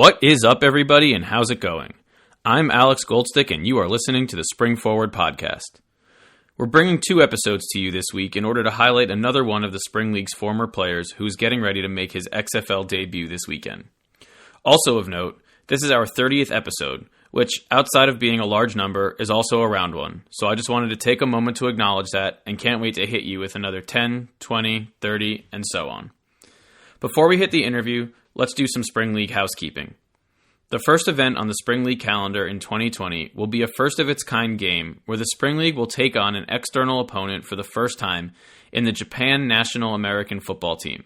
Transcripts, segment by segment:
What is up, everybody, and how's it going? I'm Alex Goldstick, and you are listening to the Spring Forward podcast. We're bringing 2 episodes to you this week in order to highlight another one of the Spring League's former players who's getting ready to make his XFL debut this weekend. Also of note, this is our 30th episode, which, outside of being a large number, is also a round one, so I just wanted to take a moment to acknowledge that and can't wait to hit you with another 10, 20, 30, and so on. Before we hit the interview, let's do some Spring League housekeeping. The first event on the Spring League calendar in 2020 will be a first-of-its-kind game where the Spring League will take on an external opponent for the first time in the Japan National American Football Team.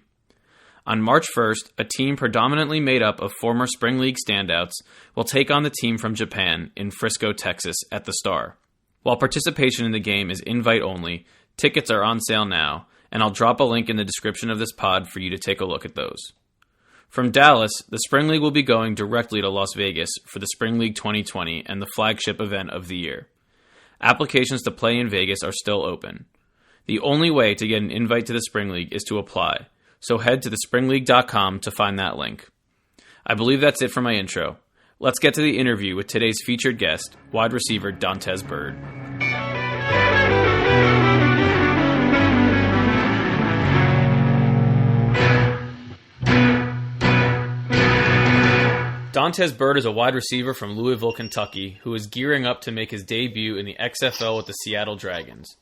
On March 1st, a team predominantly made up of former Spring League standouts will take on the team from Japan in Frisco, Texas at the Star. While participation in the game is invite-only, tickets are on sale now, and I'll drop a link in the description of this pod for you to take a look at those. From Dallas, the Spring League will be going directly to Las Vegas for the Spring League 2020 and the flagship event of the year. Applications to play in Vegas are still open. The only way to get an invite to the Spring League is to apply, so head to thespringleague.com to find that link. I believe that's it for my intro. Let's get to the interview with today's featured guest, wide receiver Dontez Byrd. Dontez Byrd is a wide receiver from Louisville, Kentucky, who is gearing up to make his debut in the XFL with the Seattle Dragons.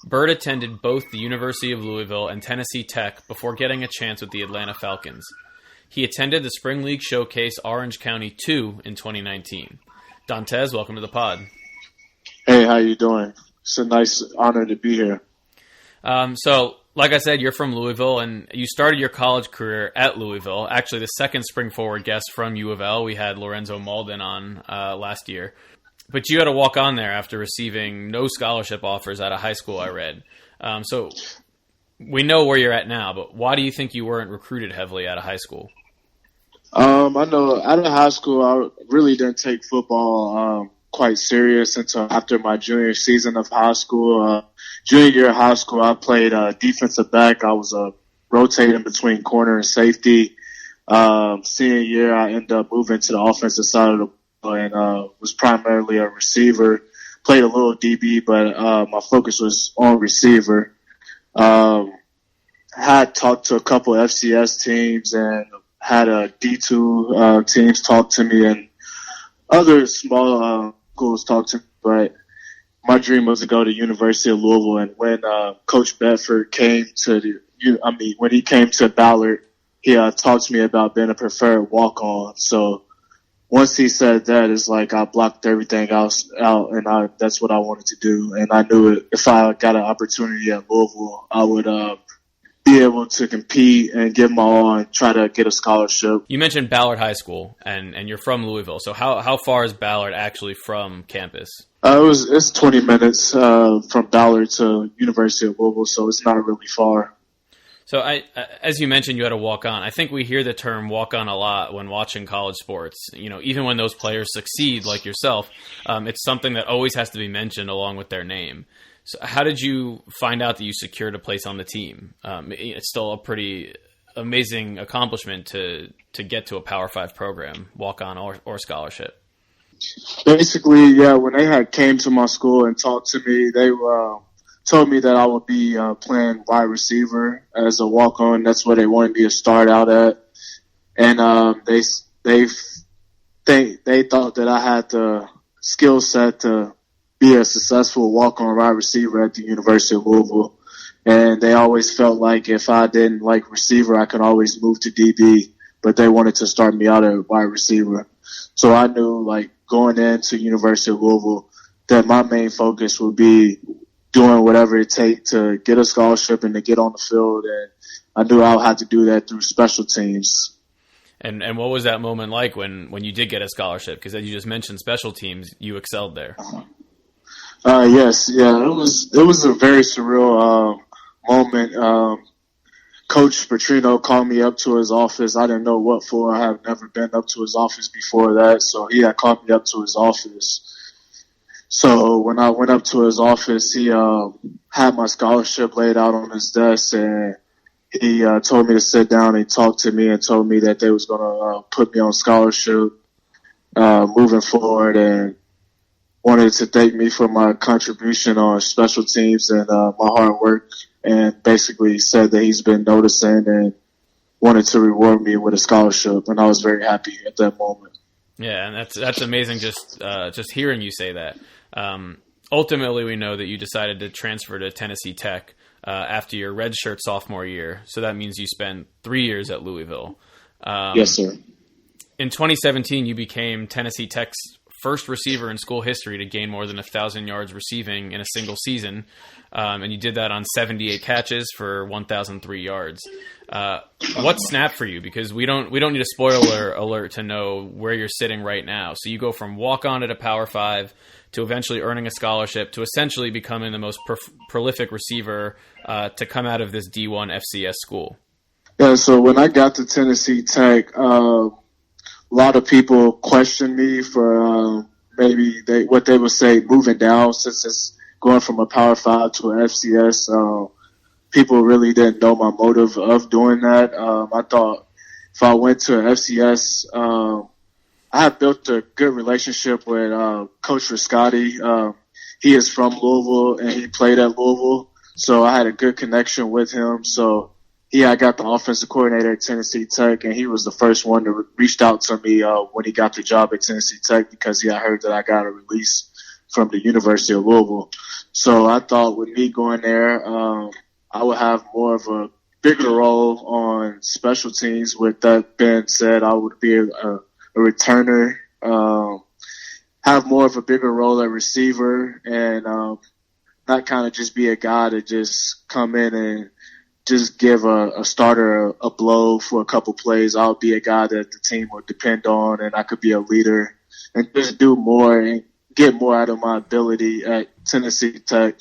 Byrd attended both the University of Louisville and Tennessee Tech before getting a chance with the Atlanta Falcons. He attended the Spring League Showcase Orange County 2 in 2019. Dontez, welcome to the pod. Hey, how you doing? It's a nice honor to be here. Like I said, you're from Louisville, and you started your college career at Louisville. Actually, the second Spring Forward guest from U of L, we had Lorenzo Malden on last year. But you had to walk on there after receiving no scholarship offers out of high school, I read. So we know where you're at now, but why do you think you weren't recruited heavily out of high school? I know out of high school, I really didn't take football quite serious until after my junior season of high school. Junior year of high school, I played defensive back. I was rotating between corner and safety. Senior year, I ended up moving to the offensive side of the ball and was primarily a receiver. Played a little DB, but my focus was on receiver. Had talked to a couple FCS teams and had a D2 teams talk to me and other small schools talk to me, but my dream was to go to University of Louisville. And when Coach Bedford came to when he came to Ballard, he talked to me about being a preferred walk-on. So once he said that, it's like I blocked everything else out, and that's what I wanted to do. And I knew if I got an opportunity at Louisville, I would be able to compete and give my all and try to get a scholarship. You mentioned Ballard High School, and you're from Louisville. So how far is Ballard actually from campus? It's 20 minutes from Ballard to University of Louisville, so it's not really far. So as you mentioned, you had a walk-on. I think we hear the term walk-on a lot when watching college sports. You know, even when those players succeed, like yourself, it's something that always has to be mentioned along with their name. So how did you find out that you secured a place on the team? It's still a pretty amazing accomplishment to get to a Power 5 program, walk-on or scholarship. Basically, yeah, when they had came to my school and talked to me, they told me that I would be playing wide receiver as a walk-on. That's where they wanted me to start out at. And they thought that I had the skill set to be a successful walk-on wide receiver at the University of Louisville. And they always felt like if I didn't like receiver, I could always move to DB. But they wanted to start me out at wide receiver. So I knew, like, going into University of Louisville, that my main focus would be doing whatever it takes to get a scholarship and to get on the field. And I knew I would have to do that through special teams. And what was that moment like when you did get a scholarship? Because as you just mentioned, special teams, you excelled there. Yes, yeah, it was a very surreal moment. Coach Petrino called me up to his office. I didn't know what for. I have never been up to his office before that, so he had called me up to his office. So when I went up to his office, he had my scholarship laid out on his desk, and he told me to sit down and talk to me and told me that they was going to put me on scholarship moving forward, and wanted to thank me for my contribution on special teams and my hard work, and basically said that he's been noticing and wanted to reward me with a scholarship, and I was very happy at that moment. Yeah, and that's amazing. Just hearing you say that. Ultimately, we know that you decided to transfer to Tennessee Tech after your redshirt sophomore year, so that means you spent 3 years at Louisville. Yes, sir. In 2017, you became Tennessee Tech's first receiver in school history to gain more than 1,000 yards receiving in a single season, and you did that on 78 catches for 1,003 yards. What snapped for you? Because we don't need a spoiler alert to know where you're sitting right now. So you go from walk-on at a Power 5 to eventually earning a scholarship to essentially becoming the most prolific receiver to come out of this D1 FCS school. Yeah, so when I got to Tennessee Tech, a lot of people questioned me for maybe what they would say moving down, since it's going from a Power 5 to an FCS. People really didn't know my motive of doing that. I thought if I went to an FCS, I have built a good relationship with Coach Riscotti. He is from Louisville and he played at Louisville, so I had a good connection with him. So I got the offensive coordinator at Tennessee Tech, and he was the first one to reach out to me when he got the job at Tennessee Tech, because he had heard that I got a release from the University of Louisville. So I thought with me going there, I would have more of a bigger role on special teams. With that being said, I would be a returner, have more of a bigger role at receiver, and not kind of just be a guy to just come in and just give a starter a blow for a couple plays. I'll be a guy that the team would depend on, and I could be a leader and just do more and get more out of my ability at Tennessee Tech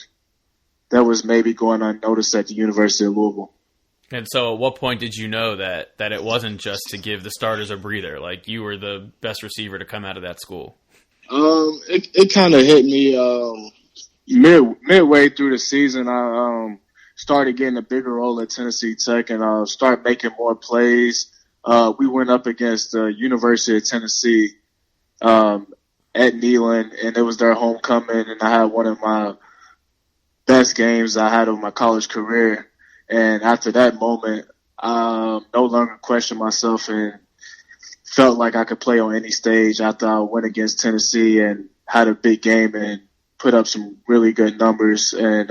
that was maybe going unnoticed at the University of Louisville. And so at what point did you know that it wasn't just to give the starters a breather, like you were the best receiver to come out of that school? It kind of hit me midway through the season. I started getting a bigger role at Tennessee Tech and started making more plays. We went up against the University of Tennessee at Neyland, and it was their homecoming, and I had one of my best games I had of my college career. And after that moment, no longer questioned myself and felt like I could play on any stage after I went against Tennessee and had a big game and put up some really good numbers, and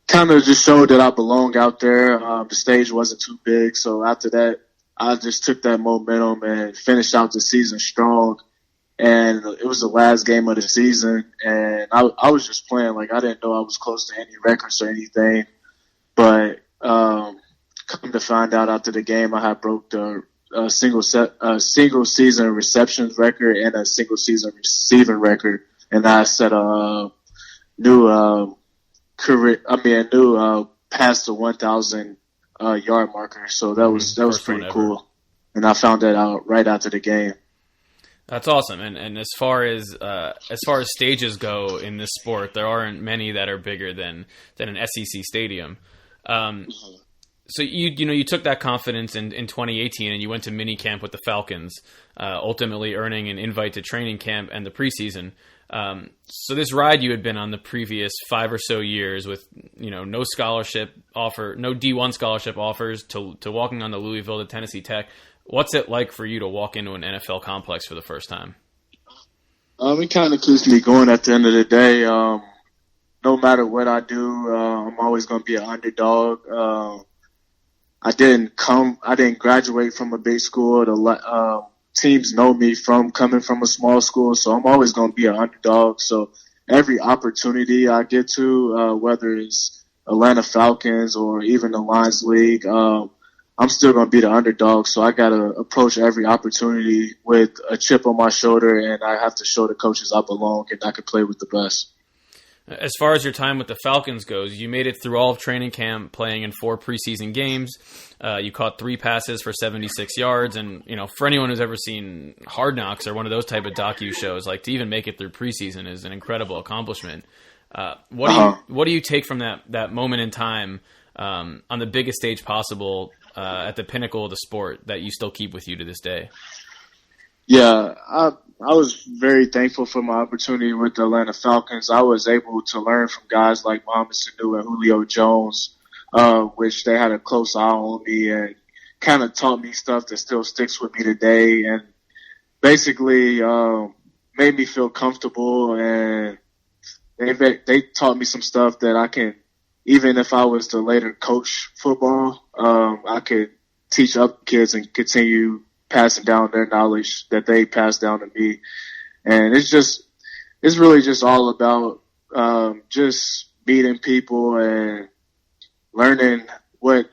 kind of just showed that I belonged out there. The stage wasn't too big. So after that, I just took that momentum and finished out the season strong. And it was the last game of the season, and I was just playing like I didn't know I was close to any records or anything. But come to find out after the game, I had broke the single season receptions record and a single season receiving record, and I set a new past the 1,000 yard marker. So that was pretty cool, and I found that out right after the game. That's awesome. And as far as stages go in this sport, there aren't many that are bigger than an SEC stadium. So you took that confidence in 2018 and you went to minicamp with the Falcons, ultimately earning an invite to training camp and the preseason. So this ride you had been on the previous 5 or so years with, no scholarship offer, no D1 scholarship offers to walking on to Louisville to Tennessee Tech. What's it like for you to walk into an NFL complex for the first time? It kind of keeps me going at the end of the day. No matter what I do, I'm always going to be an underdog. I didn't graduate from a big school. Teams know me from coming from a small school, so I'm always going to be an underdog. So every opportunity I get to, whether it's Atlanta Falcons or even the Lions League, I'm still going to be the underdog. So I got to approach every opportunity with a chip on my shoulder, and I have to show the coaches I belong and I can play with the best. As far as your time with the Falcons goes, you made it through all of training camp playing in 4 preseason games. You caught 3 passes for 76 yards. And, for anyone who's ever seen Hard Knocks or one of those type of docu shows, like to even make it through preseason is an incredible accomplishment. What do you take from that moment in time on the biggest stage possible at the pinnacle of the sport that you still keep with you to this day? Yeah, I was very thankful for my opportunity with the Atlanta Falcons. I was able to learn from guys like Mohamed Sanu and Julio Jones, which they had a close eye on me and kind of taught me stuff that still sticks with me today, and basically made me feel comfortable. And they taught me some stuff that I can, even if I was to later coach football, I could teach other kids and continue passing down their knowledge that they passed down to me. And it's really just all about just meeting people and learning what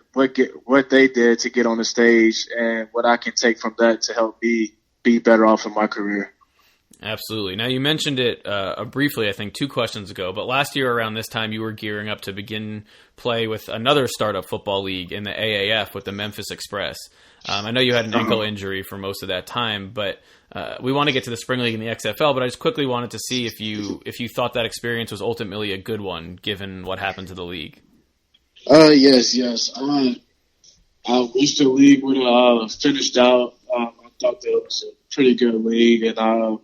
they did to get on the stage and what I can take from that to help me be better off in my career. Absolutely. Now, you mentioned it briefly, I think, 2 questions ago, but last year around this time, you were gearing up to begin play with another startup football league in the AAF with the Memphis Express. I know you had an ankle injury for most of that time, but we want to get to the Spring League and the XFL, but I just quickly wanted to see if you thought that experience was ultimately a good one, given what happened to the league. Yes. I wish the league would have finished out. I thought that it was a pretty good league, and I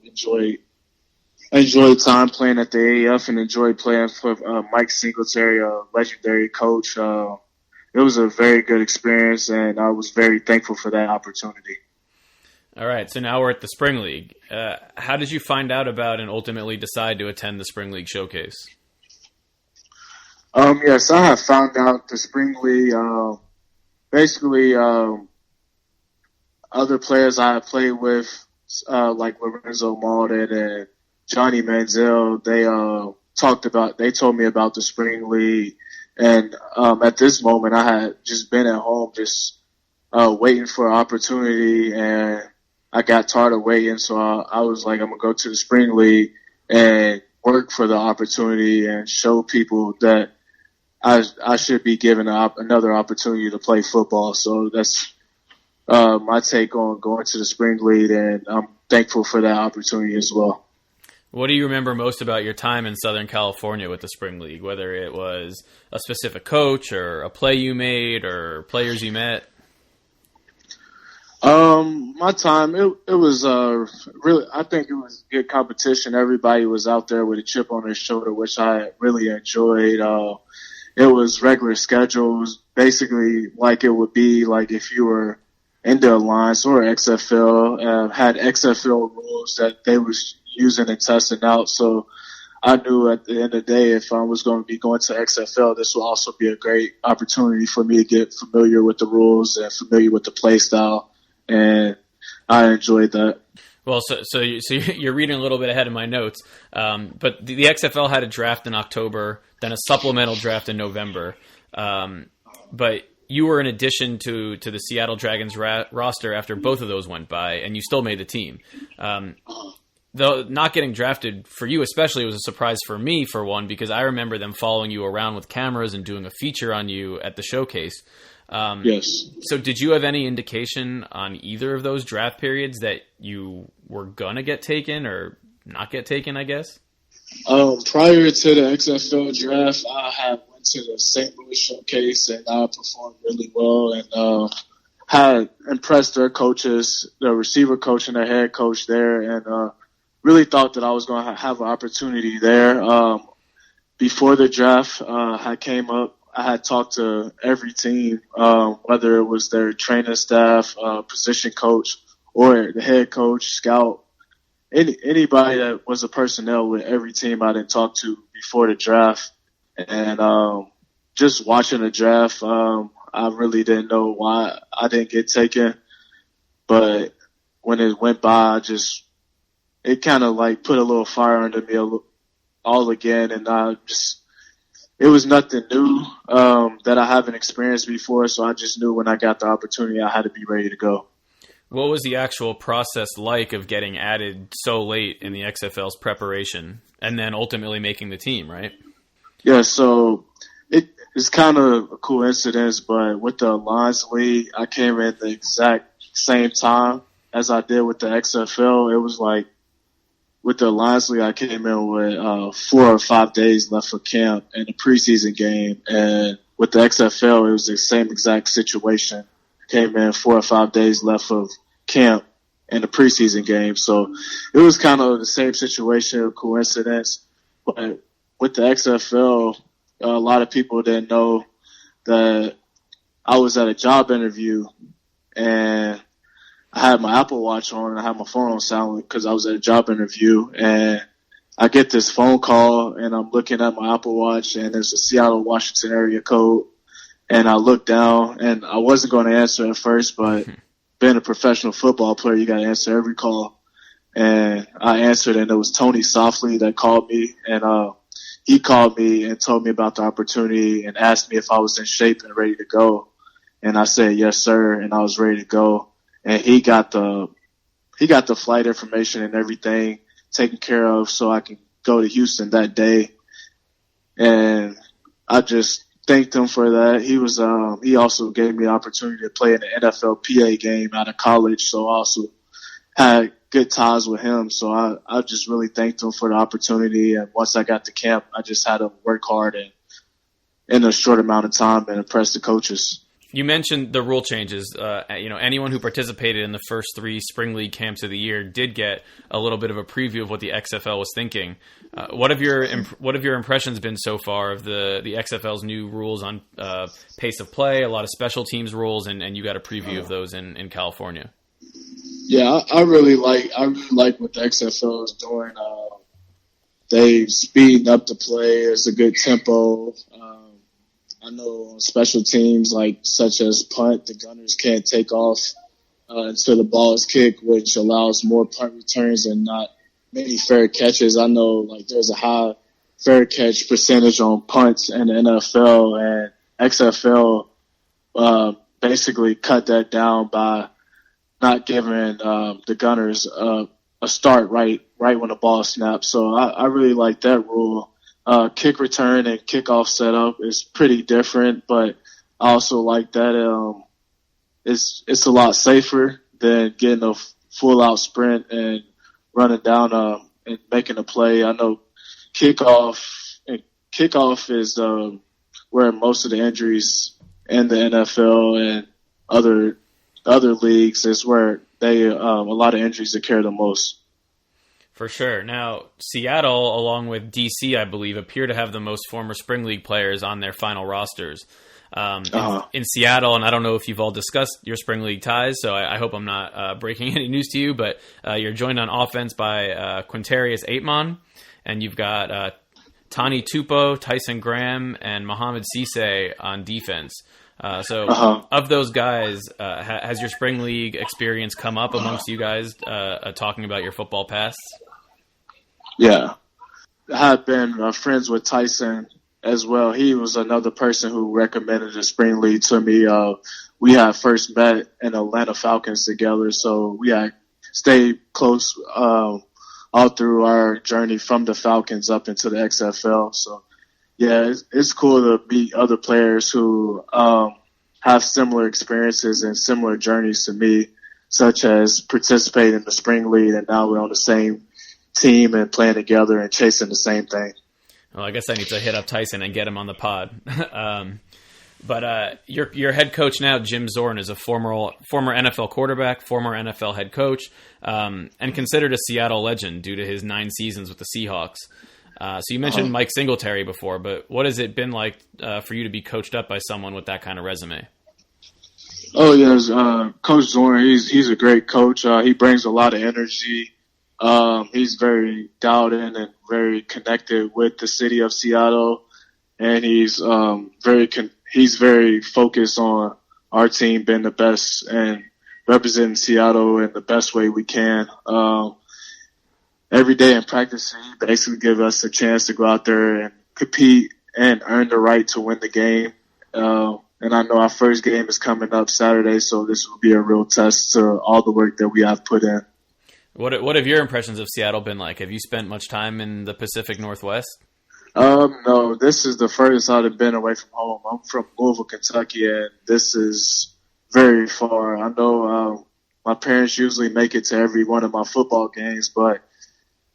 enjoyed time playing at the AAF and enjoyed playing for Mike Singletary, a legendary coach. It was a very good experience, and I was very thankful for that opportunity. All right, so now we're at the Spring League. How did you find out about and ultimately decide to attend the Spring League showcase? Yes, I have found out the Spring League. Basically, other players I have played with, like Lorenzo Malden and Johnny Manziel, they told me about the Spring League. And at this moment, I had just been at home just waiting for an opportunity, and I got tired of waiting. So I was like, I'm going to go to the Spring League and work for the opportunity and show people that I should be given another opportunity to play football. So that's my take on going to the Spring League, and I'm thankful for that opportunity as well. What do you remember most about your time in Southern California with the Spring League, whether it was a specific coach or a play you made or players you met? My time, it was really, I think it was good competition. Everybody was out there with a chip on their shoulder, which I really enjoyed. It was regular schedules, basically like it would be like if you were in the Alliance or XFL, had XFL rules that they was using and testing out. So I knew at the end of the day, if I was going to be going to XFL, this will also be a great opportunity for me to get familiar with the rules and familiar with the play style. And I enjoyed that. Well, so you're reading a little bit ahead of my notes, but the XFL had a draft in October, then a supplemental draft in November. But you were an addition to the Seattle Dragons roster after both of those went by, and you still made the team. Though not getting drafted for you especially was a surprise for me, for one, because I remember them following you around with cameras and doing a feature on you at the showcase. Yes. So did you have any indication on either of those draft periods that you were going to get taken or not get taken, I guess? Prior to the XFL draft, I had went to the St. Louis showcase, and I performed really well and had impressed their coaches, the receiver coach and the head coach there, and really thought that I was going to have an opportunity there. Before the draft had came up, I had talked to every team, whether it was their training staff, position coach, or the head coach, scout, anybody that was a personnel with every team I didn't talk to before the draft. And just watching the draft, I really didn't know why I didn't get taken. But when it went by, it kind of like put a little fire under me all again. And it was nothing new that I haven't experienced before. So I just knew when I got the opportunity, I had to be ready to go. What was the actual process like of getting added so late in the XFL's preparation and then ultimately making the team, right? Yeah, so it's kind of a coincidence, but with the Alliance League, I came in the exact same time as I did with the XFL. It was like with the Alliance League, I came in with 4 or 5 days left for camp and the preseason game, and with the XFL, it was the same exact situation. Came in 4 or 5 days left of camp and the preseason game. So it was kind of the same situation, coincidence. But with the XFL, a lot of people didn't know that I was at a job interview and I had my Apple Watch on and I had my phone on silent because I was at a job interview, and I get this phone call and I'm looking at my Apple Watch and it's a Seattle, Washington area code. And I looked down and I wasn't going to answer at first, but being a professional football player, you got to answer every call. And I answered, and it was Tony Softly that called me, and he called me and told me about the opportunity and asked me if I was in shape and ready to go. And I said, yes, sir. And I was ready to go. And he got the flight information and everything taken care of so I can go to Houston that day. And I just thanked him for that. He also gave me the opportunity to play in the NFL PA game out of college. So I also had good ties with him. So I just really thanked him for the opportunity. And once I got to camp, I just had to work hard and in a short amount of time and impress the coaches. You mentioned the rule changes. Anyone who participated in the first 3 Spring League camps of the year did get a little bit of a preview of what the XFL was thinking. What have your impressions been so far of the XFL's new rules on pace of play, a lot of special teams rules, and you got a preview of those in California? Yeah, I really like what the XFL is doing. They speeding up the play. It's a good tempo. I know on special teams, such as punt, the gunners can't take off until the ball is kicked, which allows more punt returns and not many fair catches. I know there's a high fair catch percentage on punts in the NFL, and XFL basically cut that down by not giving the gunners a start right when the ball snaps. So I really like that rule. Kick return and kickoff setup is pretty different, but I also like that it's a lot safer than getting a full out sprint and running down and making a play. I know kickoff is where most of the injuries in the NFL and other leagues is where a lot of injuries occur the most. For sure. Now, Seattle, along with DC, I believe, appear to have the most former Spring League players on their final rosters. In Seattle, and I don't know if you've all discussed your Spring League ties, so I hope I'm not breaking any news to you, but you're joined on offense by Quintarius Aitman, and you've got Tani Tupo, Tyson Graham, and Mohamed Cisse on defense. Of those guys, has your Spring League experience come up amongst you guys talking about your football pasts? Yeah. I have been friends with Tyson as well. He was another person who recommended the Spring League to me. We had first met in Atlanta Falcons together, so we had stayed close all through our journey from the Falcons up into the XFL. So, yeah, it's cool to meet other players who have similar experiences and similar journeys to me, such as participating in the Spring League, and now we're on the same team and playing together and chasing the same thing. Well, I guess I need to hit up Tyson and get him on the pod. But your head coach now, Jim Zorn, is a former NFL quarterback, former NFL head coach, and considered a Seattle legend due to his 9 seasons with the Seahawks. So you mentioned Mike Singletary before, but what has it been like for you to be coached up by someone with that kind of resume? Oh, yes. Coach Zorn, he's a great coach. He brings a lot of energy. He's very dialed in and very connected with the city of Seattle, and he's very focused on our team being the best and representing Seattle in the best way we can. Every day in practice, he basically gives us a chance to go out there and compete and earn the right to win the game. And I know our first game is coming up Saturday, so this will be a real test to all the work that we have put in. What have your impressions of Seattle been like? Have you spent much time in the Pacific Northwest? No, this is the furthest I've been away from home. I'm from Louisville, Kentucky, and this is very far. I know my parents usually make it to every one of my football games, but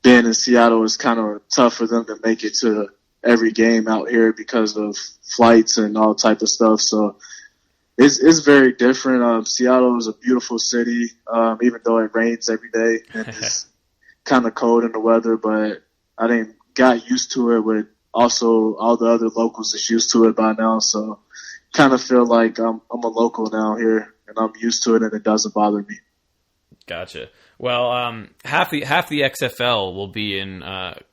being in Seattle is kind of tough for them to make it to every game out here because of flights and all type of stuff. So it's very different. Seattle is a beautiful city, even though it rains every day and it's kind of cold in the weather. But I didn't got used to it with also all the other locals is used to it by now. So kind of feel like I'm a local now here and I'm used to it and it doesn't bother me. Gotcha. Well, half the XFL will be in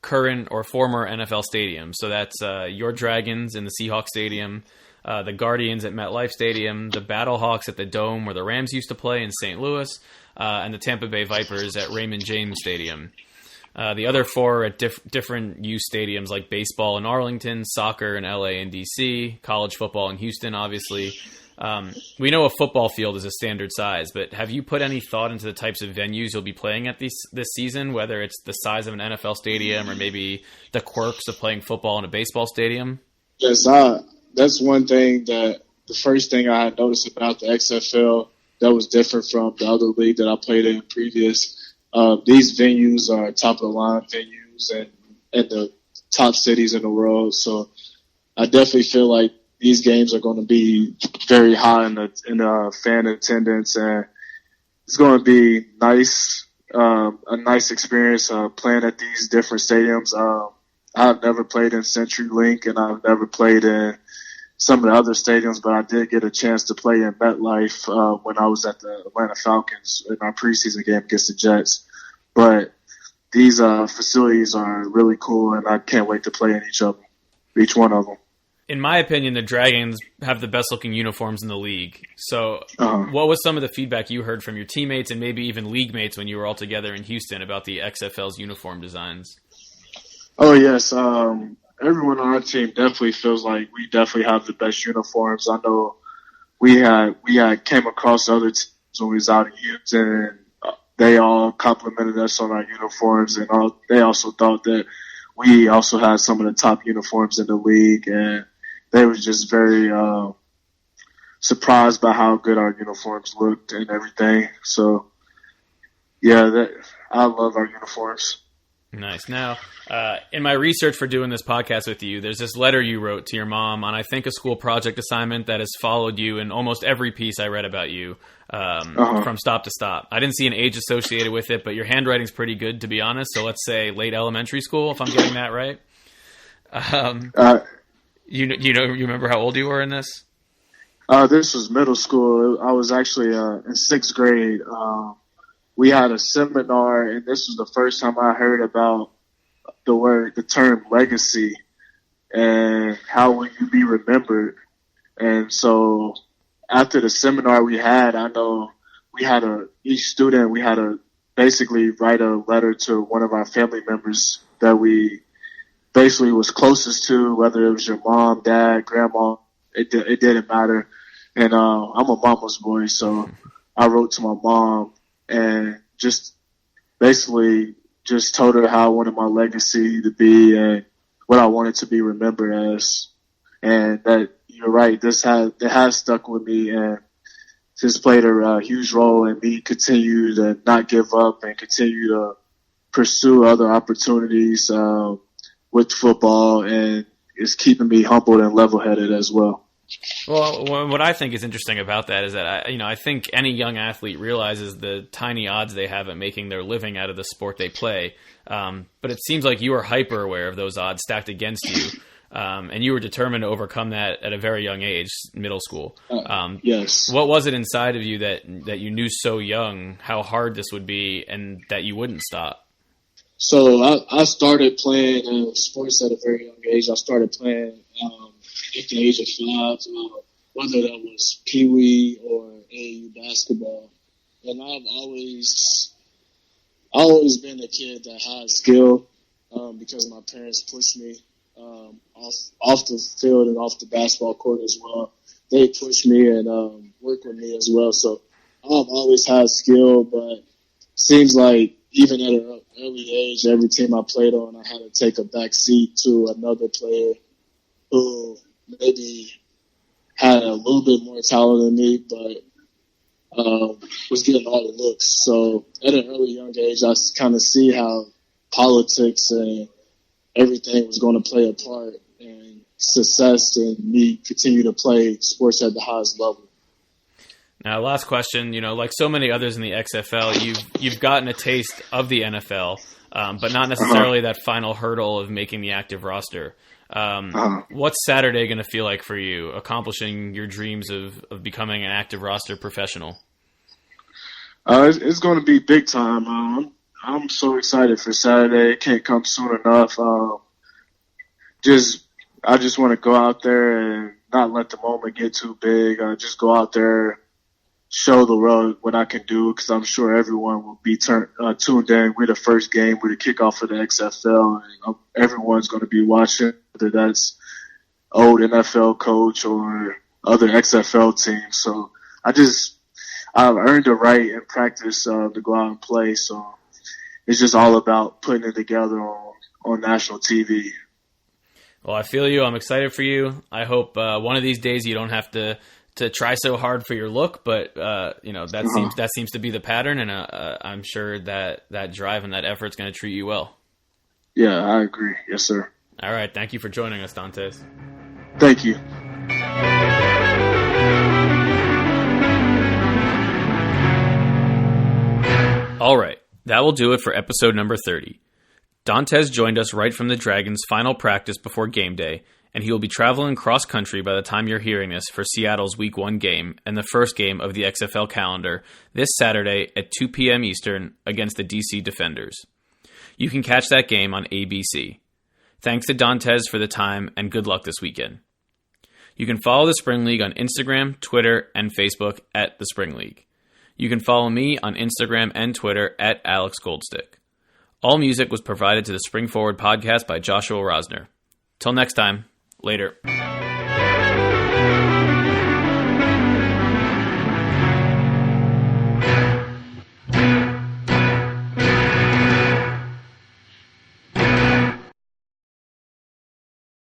current or former NFL stadiums. So that's your Dragons in the Seahawks Stadium, the Guardians at MetLife Stadium, the Battlehawks at the Dome where the Rams used to play in St. Louis, and the Tampa Bay Vipers at Raymond James Stadium. The other four are at different youth stadiums like baseball in Arlington, soccer in LA and DC, college football in Houston, obviously. We know a football field is a standard size, but have you put any thought into the types of venues you'll be playing at this season, whether it's the size of an NFL stadium or maybe the quirks of playing football in a baseball stadium? Yes, that's one thing that the first thing I had noticed about the XFL that was different from the other league that I played in previous. These venues are top-of-the-line venues and the top cities in the world, so I definitely feel like these games are going to be very high in the fan attendance, and it's going to be nice, a nice experience playing at these different stadiums. I've never played in CenturyLink, and I've never played in some of the other stadiums, but I did get a chance to play in MetLife when I was at the Atlanta Falcons in our preseason game against the Jets. But these facilities are really cool, and I can't wait to play in each one of them. In my opinion, the Dragons have the best-looking uniforms in the league. So what was some of the feedback you heard from your teammates and maybe even league mates when you were all together in Houston about the XFL's uniform designs? Oh, yes. Everyone on our team definitely feels like we definitely have the best uniforms. I know we had came across other teams when we was out in Houston, and they all complimented us on our uniforms, and they also thought that we also had some of the top uniforms in the league, and they were just very surprised by how good our uniforms looked and everything. So, yeah, I love our uniforms. Nice. Now, in my research for doing this podcast with you, there's this letter you wrote to your mom on, I think, a school project assignment that has followed you in almost every piece I read about you from stop to stop. I didn't see an age associated with it, but your handwriting's pretty good, to be honest. So let's say late elementary school, if I'm getting that right. You remember how old you were in this? This was middle school. I was actually in sixth grade. We had a seminar, and this was the first time I heard about the term legacy and how will you be remembered. And so after the seminar we had, I know each student, we had to basically write a letter to one of our family members that we basically was closest to, whether it was your mom, dad, grandma, it didn't matter. And I'm a mama's boy, so I wrote to my mom and just basically just told her how I wanted my legacy to be and what I wanted to be remembered as. And that you're right, it has stuck with me and just played a huge role in me continue to not give up and continue to pursue other opportunities with football, and it's keeping me humbled and level-headed as well. Well, what I think is interesting about that is that I think any young athlete realizes the tiny odds they have at making their living out of the sport they play. But it seems like you are hyper aware of those odds stacked against you, and you were determined to overcome that at a very young age, middle school. Yes. What was it inside of you that you knew so young how hard this would be and that you wouldn't stop? So I started playing sports at a very young age. I started playing at the age of 5, whether that was Pee Wee or AAU basketball. And I've always been a kid that had skill because my parents pushed me off the field and off the basketball court as well. They pushed me and worked with me as well. So I've always had skill, but seems like even at an early age, every team I played on, I had to take a back seat to another player who maybe had a little bit more talent than me, but was getting all the looks. So at an early young age, I kind of see how politics and everything was going to play a part in success and me continue to play sports at the highest level. Now, last question. Like so many others in the XFL, you've gotten a taste of the NFL, but not necessarily that final hurdle of making the active roster. What's Saturday going to feel like for you, accomplishing your dreams of becoming an active roster professional? It's going to be big time. I'm so excited for Saturday. It can't come soon enough. I just want to go out there and not let the moment get too big. Just go out there, show the world what I can do, because I'm sure everyone will be tuned in. We're the first game. We're the kickoff of the XFL. And everyone's going to be watching, whether that's old NFL coach or other XFL teams. So I've earned the right in practice to go out and play. So it's just all about putting it together on national TV. Well, I feel you. I'm excited for you. I hope one of these days you don't have to try so hard for your look, but that seems to be the pattern, and I'm sure that drive and that effort is going to treat you well. Yeah, I agree. Yes, sir. All right. Thank you for joining us, Dontez. Thank you. All right. That will do it for episode number 30. Dontez joined us right from the Dragons' final practice before game day, and he will be traveling cross-country by the time you're hearing this for Seattle's Week 1 game and the first game of the XFL calendar this Saturday at 2 p.m. Eastern against the DC Defenders. You can catch that game on ABC. Thanks to Dontez for the time, and good luck this weekend. You can follow the Spring League on Instagram, Twitter, and Facebook at the Spring League. You can follow me on Instagram and Twitter at Alex Goldstick. All music was provided to the Spring Forward podcast by Joshua Rosner. Till next time, later.